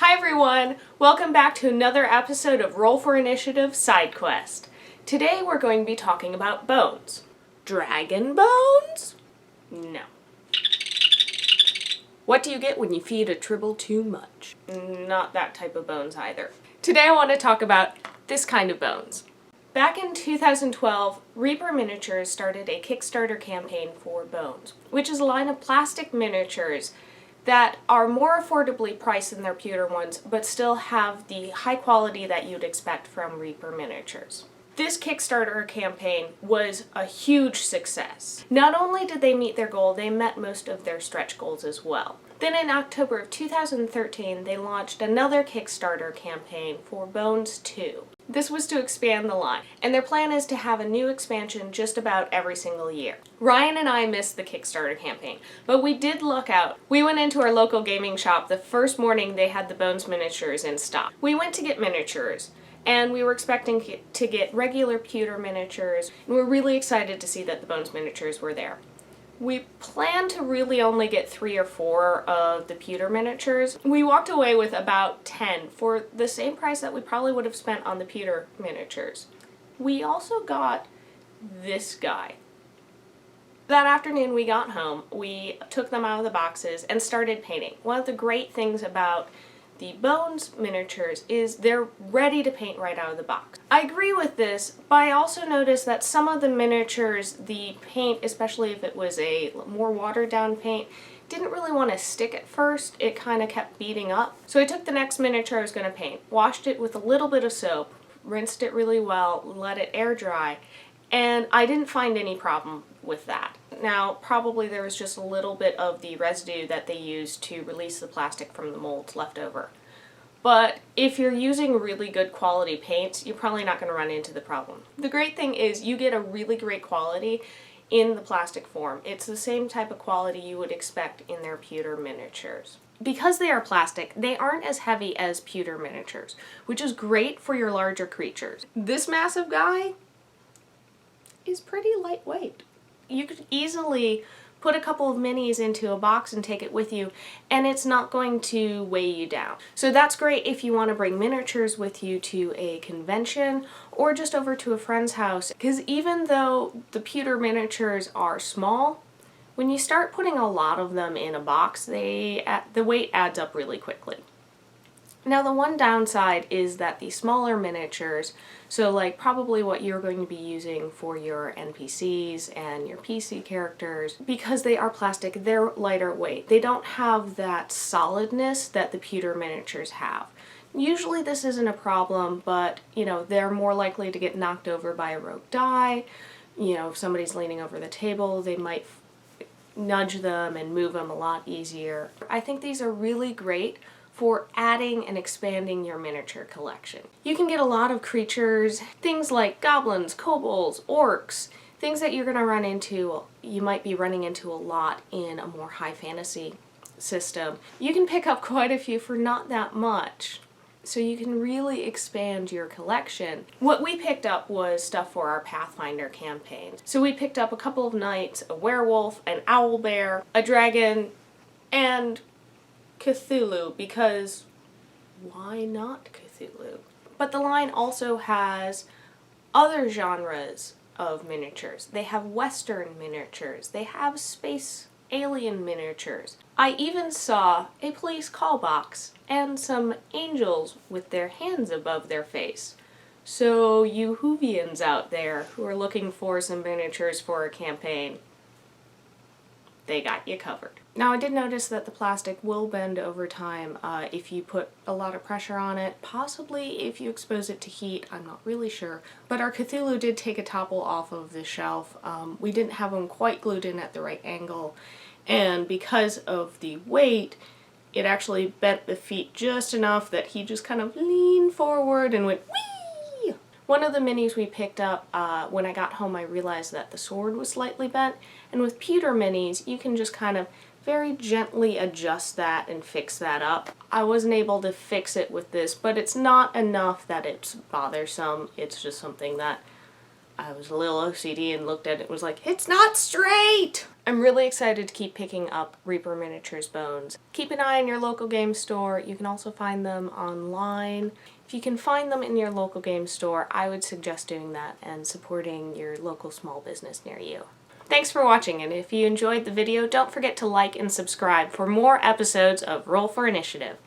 Hi everyone! Welcome back to another episode of Roll for Initiative Side Quest. Today we're going to be talking about bones. Dragon bones? No. What do you get when you feed a tribble too much? Not that type of bones either. Today I want to talk about this kind of bones. Back in 2012, Reaper Miniatures started a Kickstarter campaign for Bones, which is a line of plastic miniatures that are more affordably priced than their pewter ones, but still have the high quality that you'd expect from Reaper Miniatures. This Kickstarter campaign was a huge success. Not only did they meet their goal, they met most of their stretch goals as well. Then in October of 2013, they launched another Kickstarter campaign for Bones 2. This was to expand the line, and their plan is to have a new expansion just about every single year. Ryan and I missed the Kickstarter campaign, but we did luck out. We went into our local gaming shop the first morning they had the Bones miniatures in stock. We went to get miniatures, and we were expecting to get regular pewter miniatures, and we were really excited to see that the Bones miniatures were there. We planned to really only get 3 or 4 of the pewter miniatures. We walked away with about 10 for the same price that we probably would have spent on the pewter miniatures. We also got this guy. That afternoon we got home, we took them out of the boxes and started painting. One of the great things about the Bones miniatures is they're ready to paint right out of the box. I agree with this, but I also noticed that some of the miniatures, the paint, especially if it was a more watered down paint, didn't really want to stick at first. It kind of kept beating up. So I took the next miniature I was going to paint, washed it with a little bit of soap, rinsed it really well, let it air dry, and I didn't find any problem with that. Now, probably there was just a little bit of the residue that they used to release the plastic from the molds left over. But if you're using really good quality paints, you're probably not going to run into the problem. The great thing is you get a really great quality in the plastic form. It's the same type of quality you would expect in their pewter miniatures. Because they are plastic, they aren't as heavy as pewter miniatures, which is great for your larger creatures. This massive guy is pretty lightweight. You could easily put a couple of minis into a box and take it with you, and it's not going to weigh you down. So that's great if you want to bring miniatures with you to a convention or just over to a friend's house, because even though the pewter miniatures are small, when you start putting a lot of them in a box, the weight adds up really quickly. Now the one downside is that the smaller miniatures, so like probably what you're going to be using for your NPCs and your PC characters, because they are plastic, they're lighter weight. They don't have that solidness that the pewter miniatures have. Usually this isn't a problem, but they're more likely to get knocked over by a rogue die. If somebody's leaning over the table, they might nudge them and move them a lot easier. I think these are really great for adding and expanding your miniature collection. You can get a lot of creatures, things like goblins, kobolds, orcs, things that you're going to run into, you might be running into a lot in a more high fantasy system. You can pick up quite a few for not that much, so you can really expand your collection. What we picked up was stuff for our Pathfinder campaign. So we picked up a couple of knights, a werewolf, an owlbear, a dragon, and Cthulhu, because why not Cthulhu? But the line also has other genres of miniatures. They have Western miniatures. They have space alien miniatures. I even saw a police call box and some angels with their hands above their face. So you Whovians out there who are looking for some miniatures for a campaign, they got you covered. Now I did notice that the plastic will bend over time if you put a lot of pressure on it, possibly if you expose it to heat, I'm not really sure. But our Cthulhu did take a topple off of the shelf. We didn't have them quite glued in at the right angle, and because of the weight, it actually bent the feet just enough that he just kind of leaned forward and went whee! One of the minis we picked up, when I got home I realized that the sword was slightly bent, and with pewter minis you can just kind of very gently adjust that and fix that up. I wasn't able to fix it with this, but it's not enough that it's bothersome. It's just something that I was a little OCD and looked at it and was like, it's not straight! I'm really excited to keep picking up Reaper Miniatures bones. Keep an eye on your local game store. You can also find them online. If you can find them in your local game store, I would suggest doing that and supporting your local small business near you. Thanks for watching, and if you enjoyed the video, don't forget to like and subscribe for more episodes of Roll for Initiative.